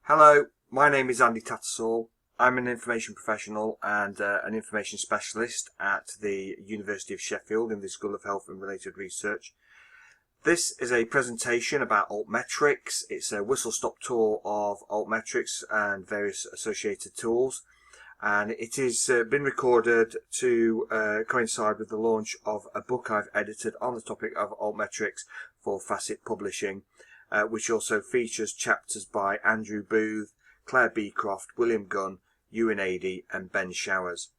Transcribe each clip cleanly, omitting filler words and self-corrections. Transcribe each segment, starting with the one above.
Hello, my name is Andy Tattersall. I'm an information professional and an information specialist at the University of Sheffield in the School of Health and Related Research. This is a presentation about Altmetrics. It's a whistle-stop tour of Altmetrics and various associated tools, and it has been recorded to coincide with the launch of a book I've edited on the topic of Altmetrics for Facet Publishing, which also features chapters by Andrew Booth, Claire Beecroft, William Gunn, Ewan Adey and Ben Showers.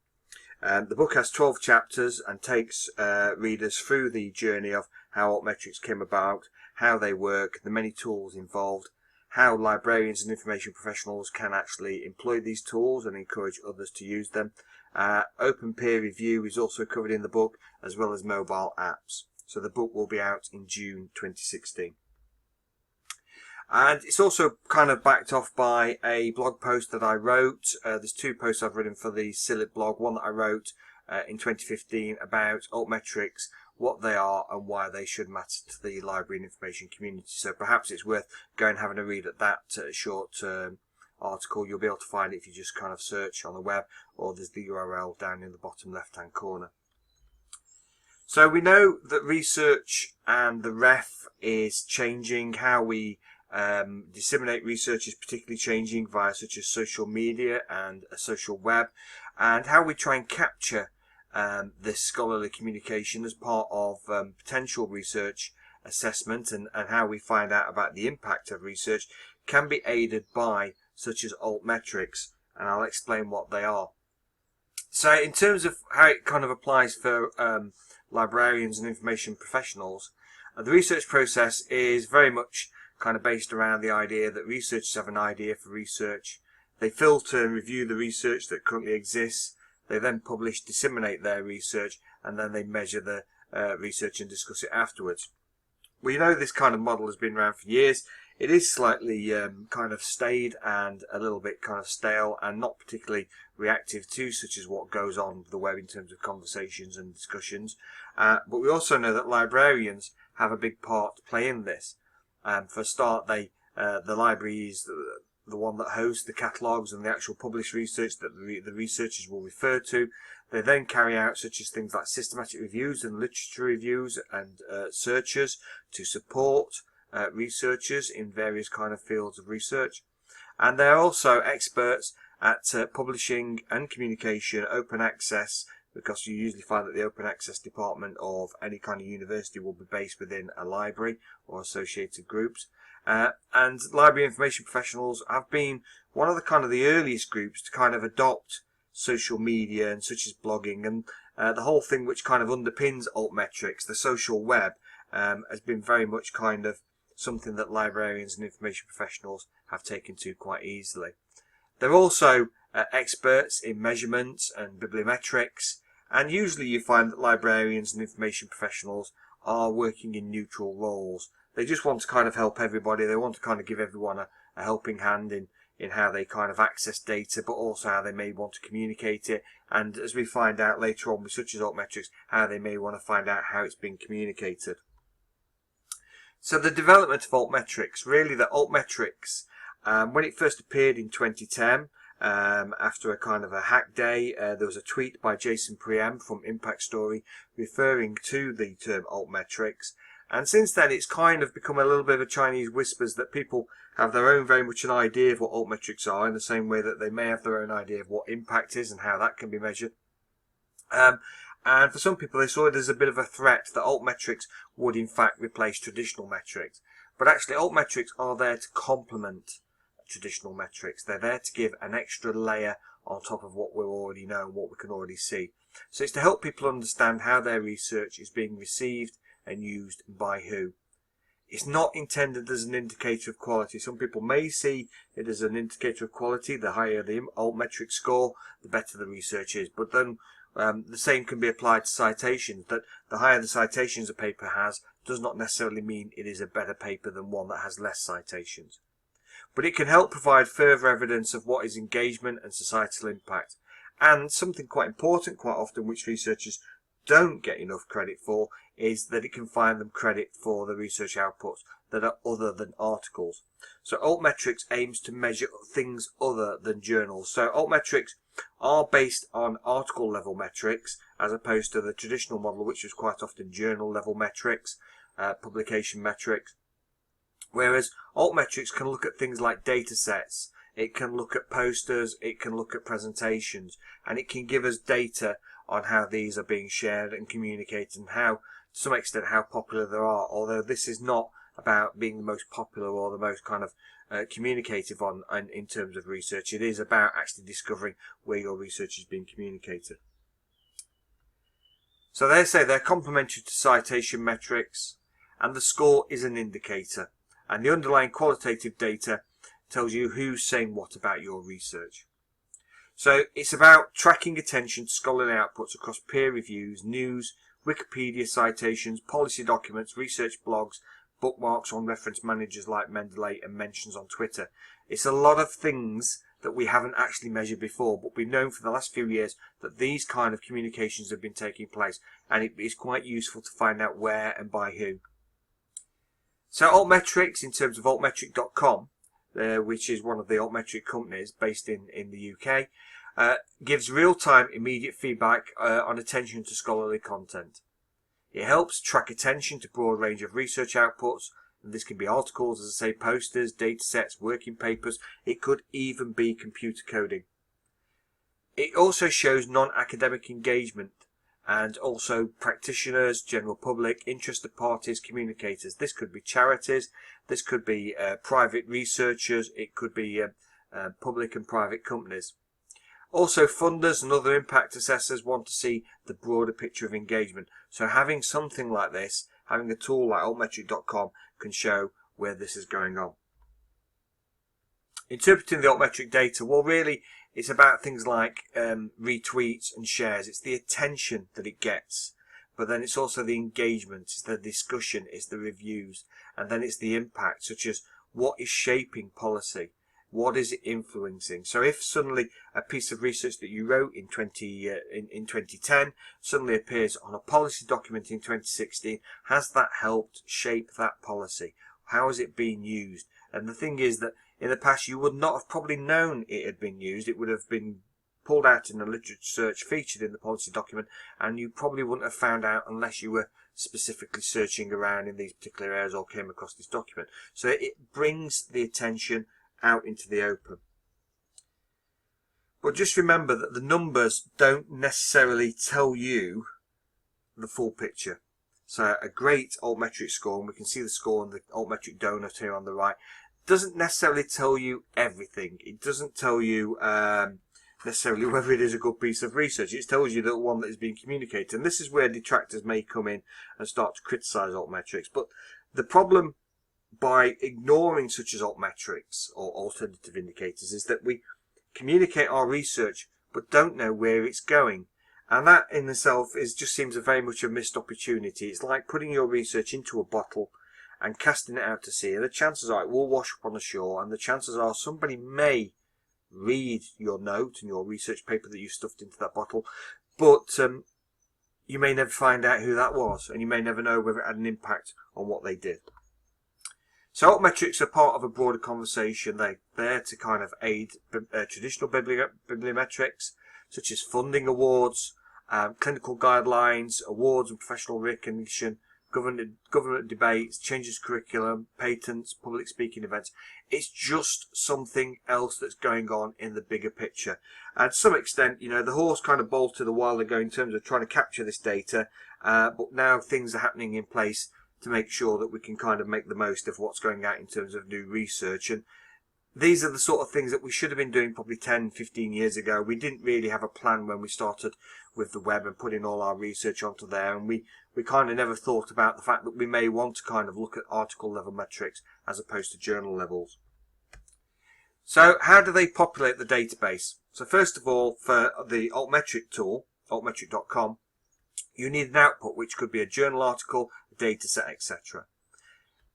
The book has 12 chapters and takes readers through the journey of how Altmetrics came about, how they work, the many tools involved, how librarians and information professionals can actually employ these tools and encourage others to use them. Open peer review is also covered in the book, as well as mobile apps. So the book will be out in June 2016. And it's also kind of backed off by a blog post that I wrote. There's two posts I've written for the CILIT blog. One that I wrote in 2015 about Altmetrics, what they are and why they should matter to the library and information community. So perhaps it's worth going and having a read at that short article. You'll be able to find it if you just kind of search on the web, or there's the URL down in the bottom left hand corner. So we know that research and the ref is changing. How we disseminate research is particularly changing via such as social media and a social web, and how we try and capture this scholarly communication as part of potential research assessment, and how we find out about the impact of research can be aided by such as Altmetrics, and I'll explain what they are. So in terms of how it kind of applies for librarians and information professionals, the research process is very much kind of based around the idea that researchers have an idea for research. They filter and review the research that currently exists. They then publish, disseminate their research, and then they measure the research and discuss it afterwards. We know this kind of model has been around for years. It is slightly kind of staid and a little bit kind of stale and not particularly reactive to such as what goes on with the web in terms of conversations and discussions. But we also know that librarians have a big part to play in this. For a start, the library is the one that hosts the catalogues and the actual published research that the researchers will refer to. They then carry out such as things like systematic reviews and literature reviews and searches to support researchers in various kind of fields of research. And they're also experts at publishing and communication, open access, because you usually find that the open access department of any kind of university will be based within a library or associated groups. And library information professionals have been one of the earliest groups to kind of adopt social media and such as blogging, and the whole thing which kind of underpins Altmetrics, the social web, has been very much kind of something that librarians and information professionals have taken to quite easily. They're also experts in measurements and bibliometrics, and usually you find that librarians and information professionals are working in neutral roles. They just want to kind of help everybody. They want to kind of give everyone a helping hand in how they kind of access data, but also how they may want to communicate it, and as we find out later on with such as Altmetrics, how they may want to find out how it's being communicated. So the development of Altmetrics, really the Altmetrics, when it first appeared in 2010, after a kind of a hack day, there was a tweet by Jason Priem from Impact Story referring to the term Altmetrics, and since then it's kind of become a little bit of a Chinese whispers that people have their own very much an idea of what Altmetrics are, in the same way that they may have their own idea of what impact is and how that can be measured. And for some people they saw it as a bit of a threat that Altmetrics would in fact replace traditional metrics. But actually Altmetrics are there to complement traditional metrics. They're there to give an extra layer on top of what we already know and what we can already see. So it's to help people understand how their research is being received and used by who. It's not intended as an indicator of quality. Some people may see it as an indicator of quality. The higher the Altmetric score, the better the research is. But then the same can be applied to citations, that the higher the citations a paper has does not necessarily mean it is a better paper than one that has less citations. But it can help provide further evidence of what is engagement and societal impact. And something quite important quite often which researchers don't get enough credit for is that it can find them credit for the research outputs that are other than articles. So Altmetrics aims to measure things other than journals. So Altmetrics are based on article level metrics as opposed to the traditional model, which is quite often journal level metrics, publication metrics. Whereas Altmetrics can look at things like data sets, it can look at posters, it can look at presentations, and it can give us data on how these are being shared and communicated and how, to some extent, how popular they are. Although this is not about being the most popular or the most kind of communicative in terms of research. It is about actually discovering where your research is being communicated. So they say they're complementary to citation metrics, and the score is an indicator, and the underlying qualitative data tells you who's saying what about your research. So it's about tracking attention to scholarly outputs across peer reviews, news, Wikipedia citations, policy documents, research blogs, bookmarks on reference managers like Mendeley, and mentions on Twitter. It's a lot of things that we haven't actually measured before, but we've known for the last few years that these kind of communications have been taking place, and it is quite useful to find out where and by who. So Altmetrics, in terms of altmetric.com, which is one of the Altmetric companies based in the UK, gives real-time immediate feedback on attention to scholarly content. It helps track attention to a broad range of research outputs, and this can be articles, as I say, posters, data sets, working papers. It could even be computer coding. It also shows non-academic engagement and also practitioners, general public, interested parties, communicators. This could be charities, this could be private researchers, it could be public and private companies. Also, funders and other impact assessors want to see the broader picture of engagement. So having something like this, having a tool like altmetric.com can show where this is going on. Interpreting the Altmetric data, well, really it's about things like retweets and shares. It's the attention that it gets, but then it's also the engagement, it's the discussion, it's the reviews, and then it's the impact, such as what is shaping policy, what is it influencing. So if suddenly a piece of research that you wrote in 2010 suddenly appears on a policy document in 2016, has that helped shape that policy? How has it been used? And the thing is that in the past you would not have probably known it had been used. It would have been pulled out in a literature search featured in the policy document, and you probably wouldn't have found out unless you were specifically searching around in these particular areas or came across this document. So it brings the attention out into the open. But just remember that the numbers don't necessarily tell you the full picture. So a great Altmetric score, and we can see the score on the Altmetric donut here on the right, doesn't necessarily tell you everything. It doesn't tell you necessarily whether it is a good piece of research. It tells you that one that is being communicated. And this is where detractors may come in and start to criticise Altmetrics. But the problem by ignoring such as Altmetrics or alternative indicators is that we communicate our research but don't know where it's going. And that in itself just seems very much a missed opportunity. It's like putting your research into a bottle and casting it out to sea. And the chances are it will wash up on the shore, and the chances are somebody may read your note and your research paper that you stuffed into that bottle, but you may never find out who that was, and you may never know whether it had an impact on what they did. So Altmetrics are part of a broader conversation. They're there to kind of aid traditional bibliometrics, such as funding awards, clinical guidelines, awards and professional recognition, government debates, changes curriculum, patents, public speaking events. It's just something else that's going on in the bigger picture. And to some extent, the horse kind of bolted a while ago in terms of trying to capture this data, but now things are happening in place to make sure that we can kind of make the most of what's going out in terms of new research. And these are the sort of things that we should have been doing probably 10, 15 years ago. We didn't really have a plan when we started with the web and putting all our research onto there, and we kind of never thought about the fact that we may want to kind of look at article level metrics as opposed to journal levels. So how do they populate the database? So first of all, for the Altmetric tool, altmetric.com, you need an output, which could be a journal article, a data set, etc.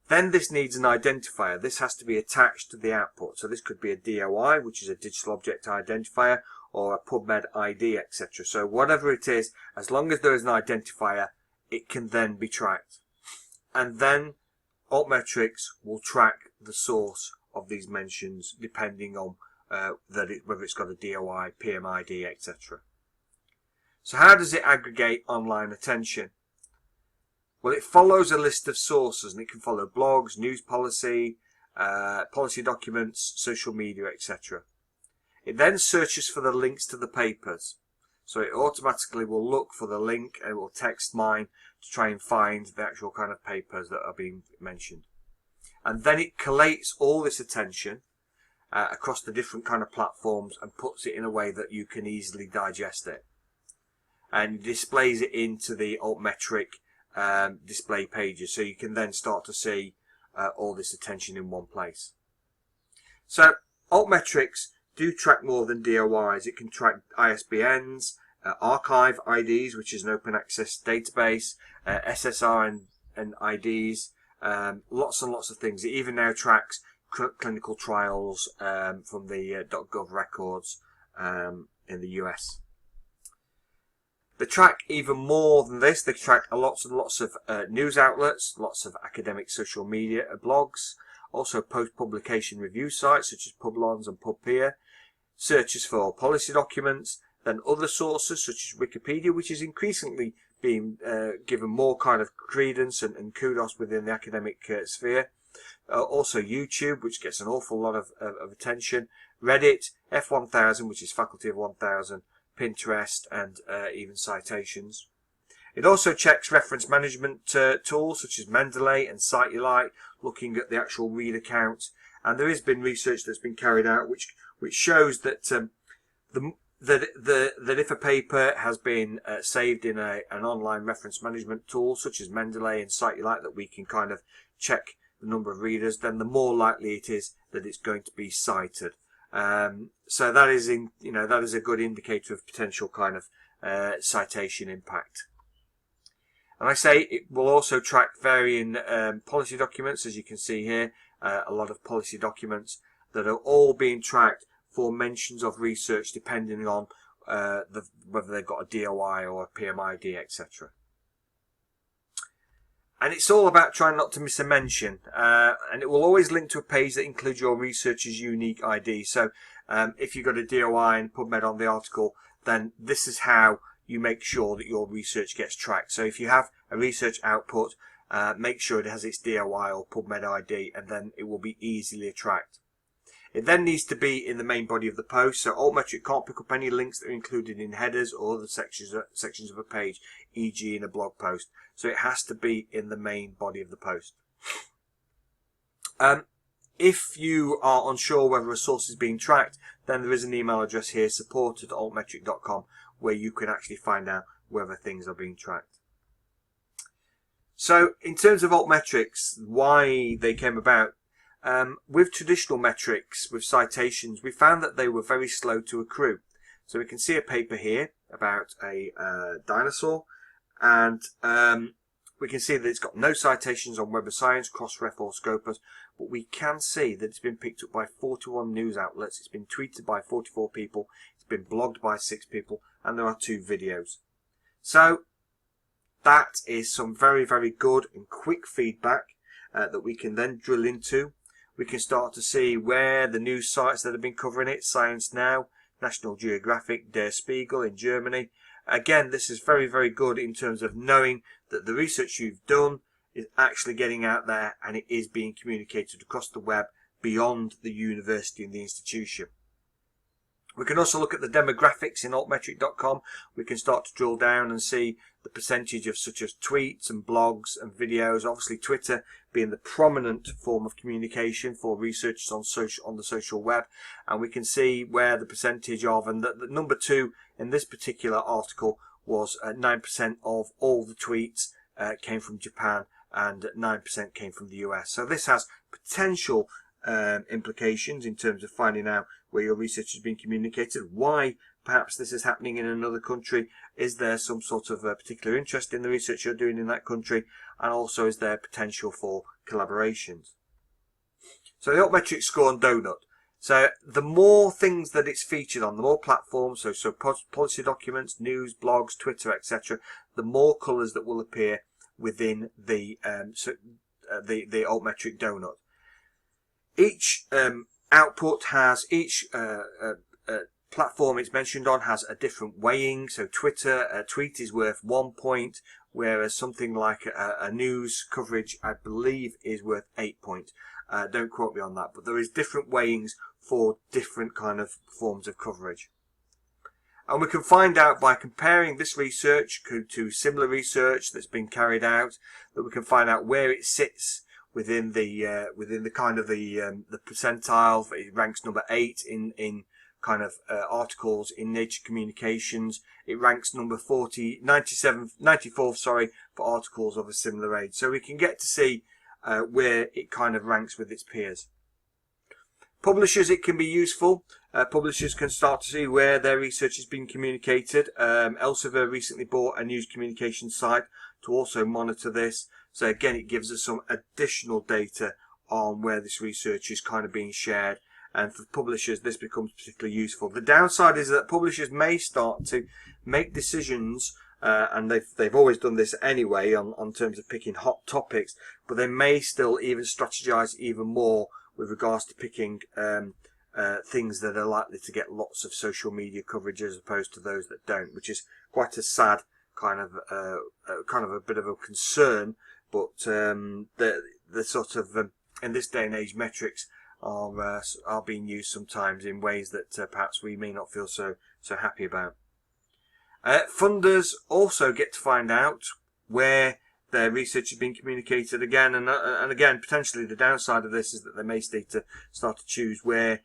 Then this needs an identifier. This has to be attached to the output. So this could be a DOI, which is a digital object identifier, or a PubMed ID, etc. So whatever it is, as long as there is an identifier, it can then be tracked. And then Altmetrics will track the source of these mentions depending on whether it's got a DOI, PMID, etc. So how does it aggregate online attention? Well, it follows a list of sources, and it can follow blogs, news policy, policy documents, social media, etc. It then searches for the links to the papers. So it automatically will look for the link and it will text mine to try and find the actual kind of papers that are being mentioned. And then it collates all this attention across the different kind of platforms and puts it in a way that you can easily digest it. And displays it into the Altmetric display pages, so you can then start to see all this attention in one place. So Altmetrics do track more than DOIs. It can track ISBNs, archive IDs, which is an open access database, SSR and IDs, lots and lots of things. It even now tracks clinical trials from the .gov records in the US. They track even more than this. They track lots and lots of news outlets, lots of academic social media blogs, also post-publication review sites such as Publons and PubPeer, searches for policy documents, then other sources such as Wikipedia, which is increasingly being given more kind of credence and kudos within the academic sphere. Also YouTube, which gets an awful lot of attention, Reddit, F1000, which is Faculty of 1000, Pinterest, and even citations. It also checks reference management tools such as Mendeley and SiteUlite, looking at the actual reader count. And there has been research that's been carried out which shows that that if a paper has been saved in an online reference management tool such as Mendeley and SiteUlite, that we can kind of check the number of readers, then the more likely it is that it's going to be cited. So that is that is a good indicator of potential kind of citation impact. And I say it will also track varying policy documents, as you can see here, a lot of policy documents that are all being tracked for mentions of research depending on whether they've got a DOI or a PMID, etc. And it's all about trying not to miss a mention, and it will always link to a page that includes your researcher's unique ID. So if you've got a DOI and PubMed on the article, then this is how you make sure that your research gets tracked. So if you have a research output, make sure it has its DOI or PubMed ID, and then it will be easily tracked. It then needs to be in the main body of the post, so Altmetric can't pick up any links that are included in headers or other sections of a page, e.g. in a blog post. So it has to be in the main body of the post. If you are unsure whether a source is being tracked, then there is an email address here, support@altmetric.com, where you can actually find out whether things are being tracked. So in terms of Altmetrics, why they came about, with traditional metrics, with citations, we found that they were very slow to accrue. So we can see a paper here about a dinosaur, and we can see that it's got no citations on Web of Science, Crossref or Scopus, but we can see that it's been picked up by 41 news outlets, it's been tweeted by 44 people, it's been blogged by 6 people, and there are 2 videos. So that is some very, very good and quick feedback that we can then drill into. We can start to see where the news sites that have been covering it, Science Now, National Geographic, Der Spiegel in Germany. Again, this is very, very good in terms of knowing that the research you've done is actually getting out there and it is being communicated across the web beyond the university and the institution. We can also look at the demographics in altmetric.com. We can start to drill down and see the percentage of such as tweets and blogs and videos. Obviously Twitter being the prominent form of communication for researchers on the social web. And we can see where the percentage of, and the number 2 in this particular article was 9% of all the tweets came from Japan and 9% came from the US. So this has potential implications in terms of finding out where your research has been communicated, why perhaps this is happening in another country, is there some sort of particular interest in the research you're doing in that country, and also is there potential for collaborations. So the Altmetric score on Donut. So the more things that it's featured on, the more platforms, so policy documents, news, blogs, Twitter, etc., the more colours that will appear within the the Altmetric donut. Each output has, each platform it's mentioned on has a different weighing. So Twitter, a tweet is worth 1 point, whereas something like a news coverage, I believe, is worth 8 points. Don't quote me on that, but there is different weighings for different kind of forms of coverage. And we can find out by comparing this research to similar research that's been carried out, that we can find out where it sits within the kind of the percentile. It ranks number 8 in kind of articles in Nature Communications. It ranks number 94, sorry, for articles of a similar age. So we can get to see where it kind of ranks with its peers. Publishers, it can be useful. Publishers can start to see where their research has been communicated. Elsevier recently bought a news communication site to also monitor this. So again, it gives us some additional data on where this research is kind of being shared. And for publishers, this becomes particularly useful. The downside is that publishers may start to make decisions, and they've always done this anyway on terms of picking hot topics, but they may still even strategize even more with regards to picking things that are likely to get lots of social media coverage as opposed to those that don't, which is quite a sad kind of a bit of a concern. But the sort of in this day and age, metrics are being used sometimes in ways that perhaps we may not feel so happy about. Funders also get to find out where their research has been communicated again, and again, potentially the downside of this is that they may need to start to choose where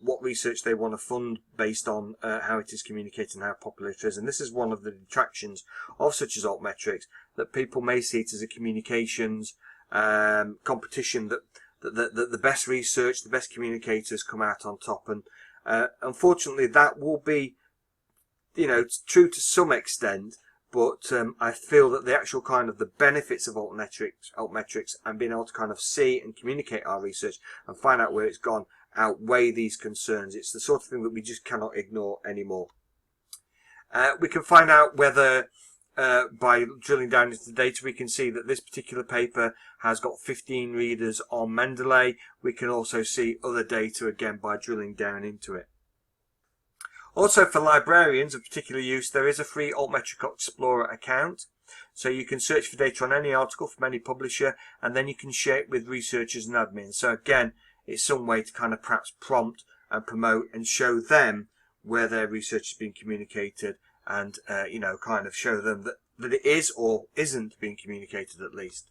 what research they want to fund based on how it is communicated and how popular it is. And this is one of the detractions of such as Altmetrics, that people may see it as a communications competition, that the best research, the best communicators come out on top. And unfortunately, that will be, true to some extent. But I feel that the actual kind of the benefits of Altmetrics and being able to kind of see and communicate our research and find out where it's gone outweigh these concerns. It's the sort of thing that we just cannot ignore anymore. We can find out whether by drilling down into the data, we can see that this particular paper has got 15 readers on Mendeley. We can also see other data again by drilling down into it. Also, for librarians of particular use, there is a free Altmetric Explorer account. So you can search for data on any article from any publisher, and then you can share it with researchers and admins. So again, it's some way to kind of perhaps prompt and promote and show them where their research has been communicated, and kind of show them that it is or isn't being communicated at least.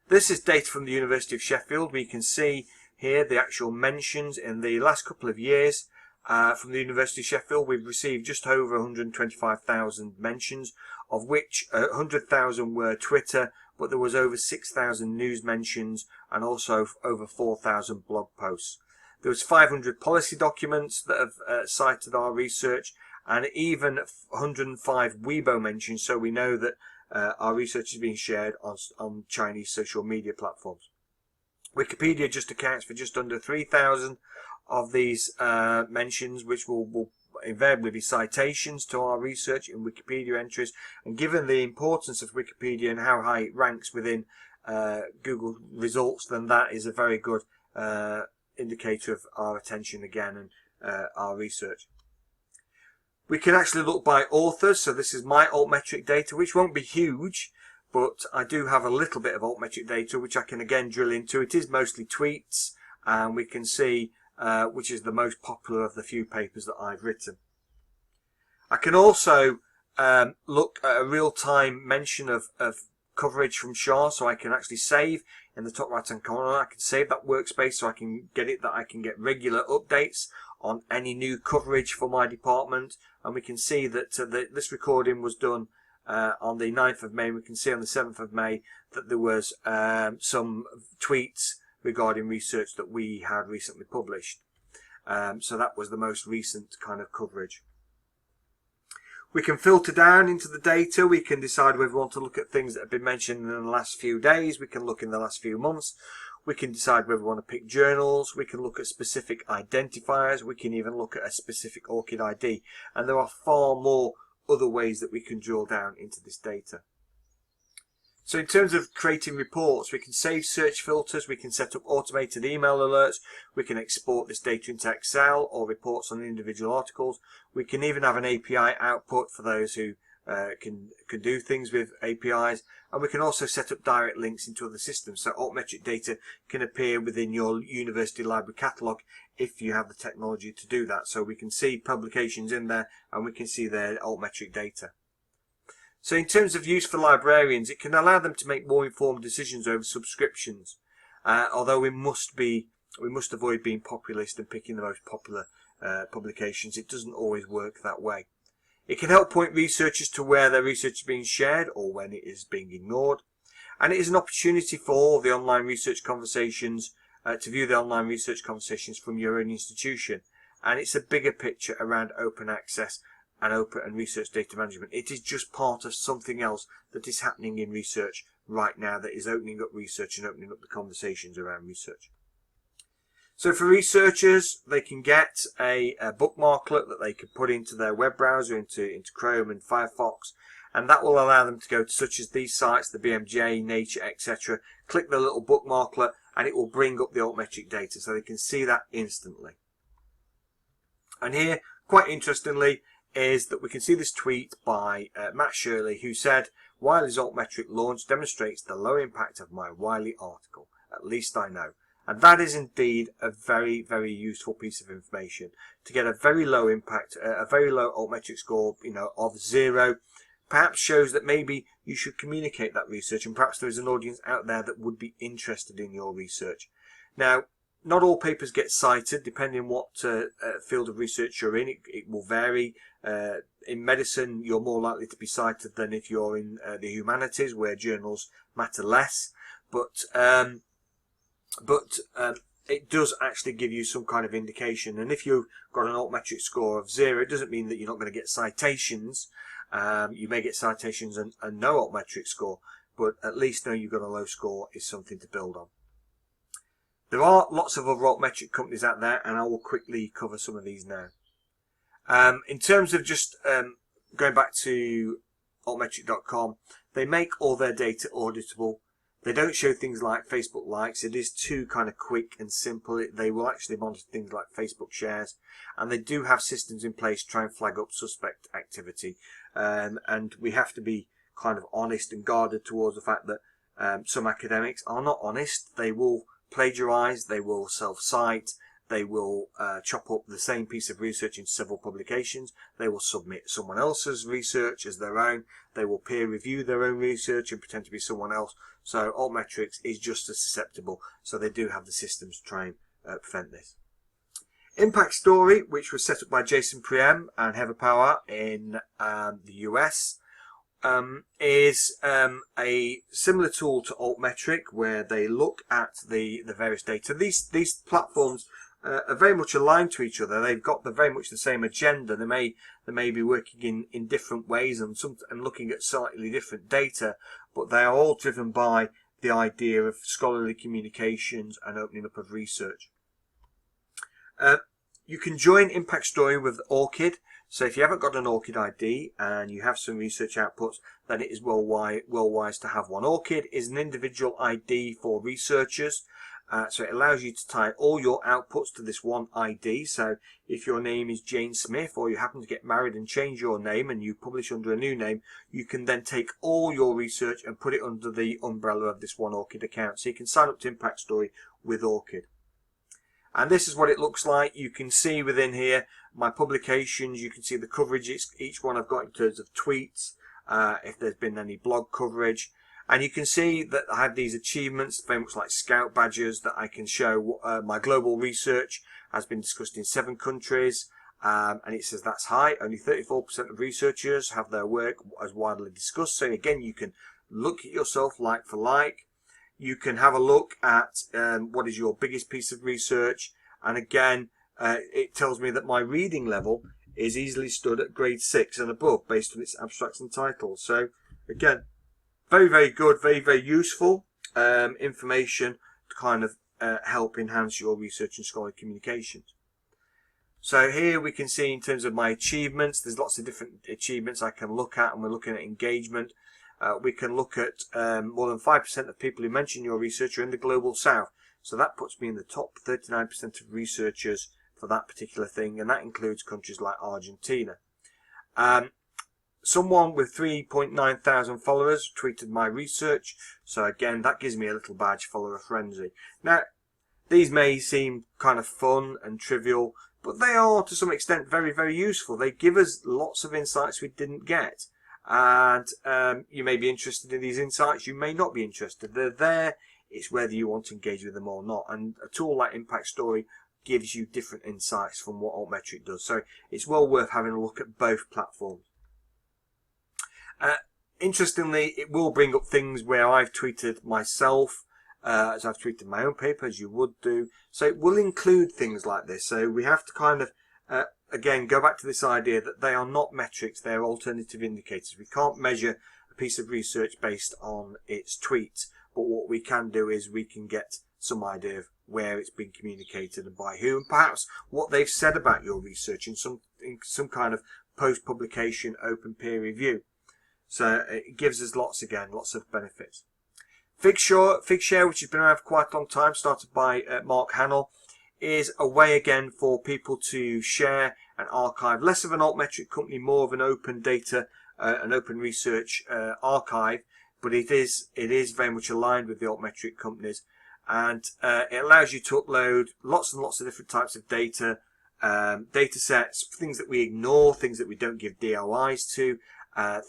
This is data from the University of Sheffield. We can see here the actual mentions in the last couple of years. From the University of Sheffield, we've received just over 125,000 mentions, of which 100,000 were Twitter, but there was over 6,000 news mentions and also over 4,000 blog posts. There was 500 policy documents that have cited our research, and even 105 Weibo mentions, so we know that our research is being shared on Chinese social media platforms. Wikipedia just accounts for just under 3,000 of these mentions, which will invariably be citations to our research in Wikipedia entries. And given the importance of Wikipedia and how high it ranks within Google results, then that is a very good indicator of our attention again and our research. We can actually look by authors. So this is my Altmetric data, which won't be huge, but I do have a little bit of Altmetric data which I can again drill into. It is mostly tweets, and we can see which is the most popular of the few papers that I've written. I can also look at a real-time mention of coverage from SHA, so I can actually save in the top right-hand corner. I can save that workspace so I can get it, that I can get regular updates on any new coverage for my department. And we can see that this recording was done on the 9th of May. We can see on the 7th of May that there was some tweets regarding research that we had recently published. So that was the most recent kind of coverage. We can filter down into the data. We can decide whether we want to look at things that have been mentioned in the last few days. We can look in the last few months. We can decide whether we want to pick journals. We can look at specific identifiers. We can even look at a specific ORCID ID. And there are far more other ways that we can drill down into this data. So in terms of creating reports, we can save search filters, we can set up automated email alerts, we can export this data into Excel or reports on individual articles. We can even have an API output for those who can do things with APIs, and we can also set up direct links into other systems. So Altmetric data can appear within your university library catalogue if you have the technology to do that. So we can see publications in there and we can see their Altmetric data. So in terms of use for librarians, it can allow them to make more informed decisions over subscriptions. Although we must avoid being populist and picking the most popular publications. It doesn't always work that way. It can help point researchers to where their research is being shared or when it is being ignored. And it is an opportunity for all the online research conversations to view the online research conversations from your own institution. And it's a bigger picture around open access and open and research data management. It is just part of something else that is happening in research right now that is opening up research and opening up the conversations around research. So for researchers, they can get a bookmarklet that they can put into their web browser, into Chrome and Firefox, and that will allow them to go to such as these sites, the BMJ, Nature, etc. Click the little bookmarklet and it will bring up the Altmetric data so they can see that instantly. And here, quite interestingly, is that we can see this tweet by Matt Shirley, who said, "Wiley's Altmetric launch demonstrates the low impact of my Wiley article. At least I know." And that is indeed a very, very useful piece of information. To get a very low impact, a very low Altmetric score, of 0, perhaps shows that maybe you should communicate that research, and perhaps there is an audience out there that would be interested in your research. Now, not all papers get cited, depending on what field of research you're in. It will vary. In medicine, you're more likely to be cited than if you're in the humanities, where journals matter less. But it does actually give you some kind of indication. And if you've got an Altmetric score of 0, it doesn't mean that you're not going to get citations. You may get citations and no Altmetric score, but at least know you've got a low score is something to build on. There are lots of other Altmetric companies out there, and I will quickly cover some of these now. In terms of just going back to altmetric.com, they make all their data auditable. They don't show things like Facebook likes. It is too kind of quick and simple. They will actually monitor things like Facebook shares, and they do have systems in place to try and flag up suspect activity. And we have to be kind of honest and guarded towards the fact that some academics are not honest. They will plagiarize, they will self-cite, they will chop up the same piece of research in several publications, they will submit someone else's research as their own, they will peer review their own research and pretend to be someone else. So Altmetrics is just as susceptible, so they do have the systems to try and prevent this. Impact Story, which was set up by Jason Priem and Heather Power in the US, is a similar tool to Altmetric, where they look at the various data. These platforms are very much aligned to each other. They've got very much the same agenda. They may be working in different ways and looking at slightly different data, but they are all driven by the idea of scholarly communications and opening up of research. You can join Impact Story with ORCID. So if you haven't got an ORCID ID and you have some research outputs, then it is well wise to have one. ORCID is an individual ID for researchers. So it allows you to tie all your outputs to this one ID. So if your name is Jane Smith, or you happen to get married and change your name and you publish under a new name, you can then take all your research and put it under the umbrella of this one ORCID account. So you can sign up to Impact Story with ORCID. And this is what it looks like. You can see within here my publications. You can see the coverage each one I've got in terms of tweets, if there's been any blog coverage. And you can see that I have these achievements, very much like Scout badges, that I can show my global research has been discussed in 7 countries. And it says that's high. Only 34% of researchers have their work as widely discussed. So again, you can look at yourself like for like. You can have a look at what is your biggest piece of research. And again, it tells me that my reading level is easily stood at grade 6 and above based on its abstracts and titles. So again, very, very good, very, very useful information to kind of help enhance your research and scholarly communications. So here we can see in terms of my achievements, there's lots of different achievements I can look at, and we're looking at engagement. we can look at more than 5% of people who mention your research are in the global south. So that puts me in the top 39% of researchers for that particular thing, and that includes countries like Argentina. Someone with 3.9 thousand followers tweeted my research, so again that gives me a little badge, follower frenzy. Now these may seem kind of fun and trivial, but they are to some extent very, very useful. They give us lots of insights we didn't get, and you may be interested in these insights, you may not be interested. They're there, it's whether you want to engage with them or not, and a tool like Impact Story gives you different insights from what Altmetric does, so it's well worth having a look at both platforms. Interestingly, it will bring up things where I've tweeted myself, as I've tweeted my own paper, as you would do. So it will include things like this. So we have to kind of, again, go back to this idea that they are not metrics, they're alternative indicators. We can't measure a piece of research based on its tweets, but what we can do is we can get some idea of where it's been communicated and by who, and perhaps what they've said about your research in some kind of post-publication open peer review. So it gives us lots of benefits. Figshare, which has been around for quite a long time, started by Mark Hannell, is a way again for people to share and archive. Less of an Altmetric company, more of an open data, an open research archive, but it is very much aligned with the Altmetric companies, and it allows you to upload lots and lots of different types of data, data sets, things that we ignore, things that we don't give DOIs to,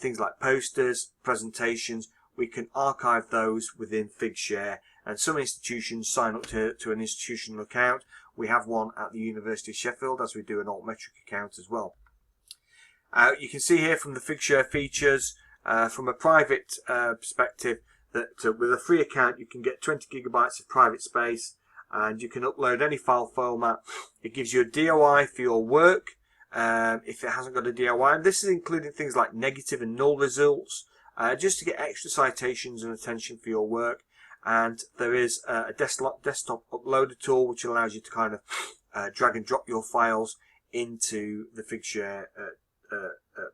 things like posters, presentations. We can archive those within Figshare, and some institutions sign up to an institutional account. We have one at the University of Sheffield, as we do an Altmetric account as well. You can see here from the Figshare features, from a private perspective, that with a free account you can get 20 gigabytes of private space, and you can upload any file format. It gives you a DOI for your work if it hasn't got a DOI, and this is including things like negative and null results, just to get extra citations and attention for your work. And there is a desktop uploader tool which allows you to kind of drag and drop your files into the Figshare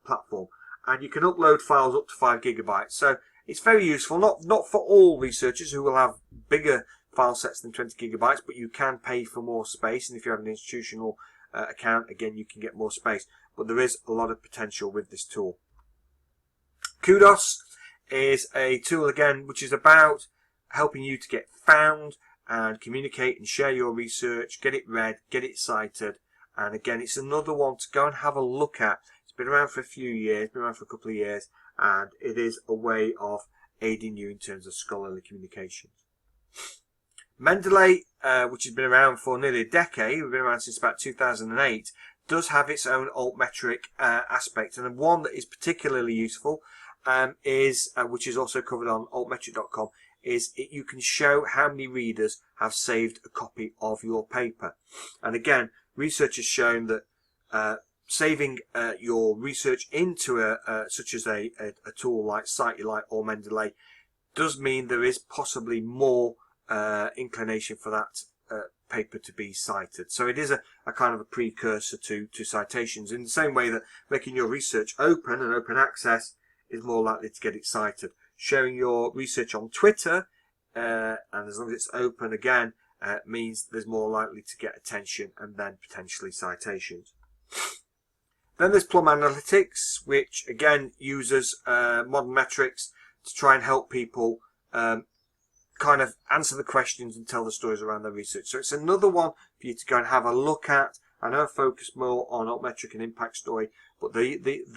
platform, and you can upload files up to 5 gigabytes. So it's very useful, not for all researchers who will have bigger file sets than 20 gigabytes, but you can pay for more space, and if you have an institutional account, again, you can get more space. But there is a lot of potential with this tool. Kudos is a tool, again, which is about helping you to get found and communicate and share your research, get it read, get it cited. And again, it's another one to go and have a look at. It's been around for a few years, been around for a couple of years, and it is a way of aiding you in terms of scholarly communications. Mendeley, which has been around for nearly a decade, we've been around since about 2008, does have its own Altmetric aspect, and one that is particularly useful is, which is also covered on altmetric.com, is you can show how many readers have saved a copy of your paper. And again, research has shown that saving your research into such as a tool like SciteUlite or Mendeley does mean there is possibly more inclination for that paper to be cited. So it is a kind of a precursor to citations, in the same way that making your research open and open access is more likely to get it cited. Sharing your research on Twitter, and as long as it's open, again, means there's more likely to get attention and then potentially citations. Then there's Plum Analytics, which again uses modern metrics to try and help people kind of answer the questions and tell the stories around their research. So it's another one for you to go and have a look at. I know I focus more on Altmetric and Impact Story, but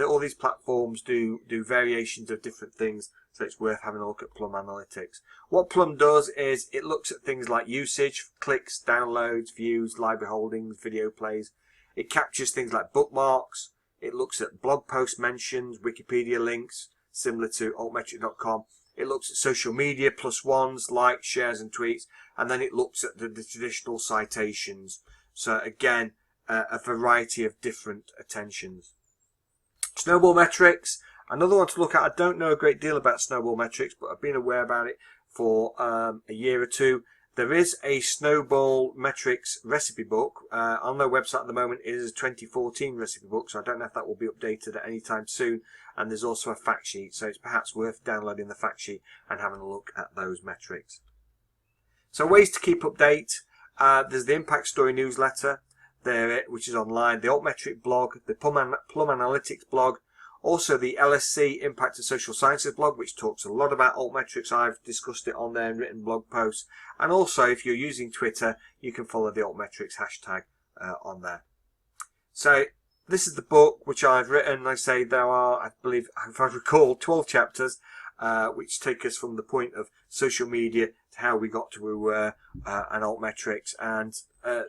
all these platforms do variations of different things, so it's worth having a look at Plum Analytics. What Plum does is it looks at things like usage, clicks, downloads, views, library holdings, video plays. It captures things like bookmarks. It looks at blog post mentions, Wikipedia links, similar to altmetric.com. It looks at social media plus ones, likes, shares and tweets, and then it looks at the traditional citations. So again, a variety of different attentions. Snowball metrics, another one to look at. I don't know a great deal about snowball metrics, but I've been aware about it for a year or two. There is a Snowball Metrics recipe book. On their website at the moment it is a 2014 recipe book, so I don't know if that will be updated at any time soon. And there's also a fact sheet, so it's perhaps worth downloading the fact sheet and having a look at those metrics. So ways to keep update. There's the Impact Story newsletter, there, which is online, the Altmetric blog, the Plum Analytics blog, also the LSC Impact and Social Sciences blog, which talks a lot about Altmetrics. I've discussed it on there in written blog posts. And also, if you're using Twitter, you can follow the Altmetrics hashtag on there. So this is the book which I've written. I say there are, I believe, if I recall, 12 chapters, which take us from the point of social media to how we got to an Altmetrics. And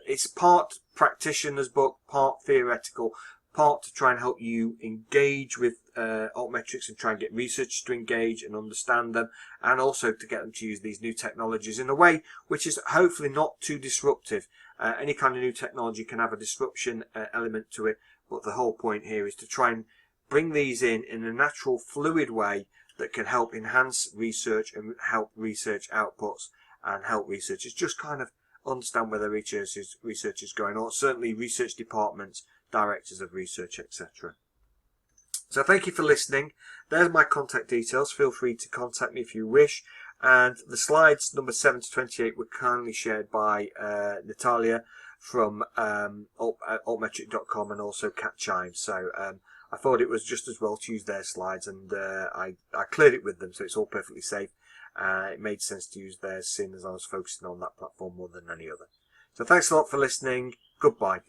it's part practitioner's book, part theoretical, part to try and help you engage with Altmetrics and try and get researchers to engage and understand them, and also to get them to use these new technologies in a way which is hopefully not too disruptive. Any kind of new technology can have a disruption element to it, but the whole point here is to try and bring these in a natural, fluid way that can help enhance research and help research outputs and help researchers just kind of understand where their research is going, or certainly research departments, directors of research, etc. So thank you for listening. There's my contact details. Feel free to contact me if you wish. And the slides number 7 to 28 were kindly shared by Natalia from altmetric.com and also Cat Chime. So I thought it was just as well to use their slides, and I cleared it with them, so it's all perfectly safe. It made sense to use theirs, seeing as I was focusing on that platform more than any other. So thanks a lot for listening. Goodbye.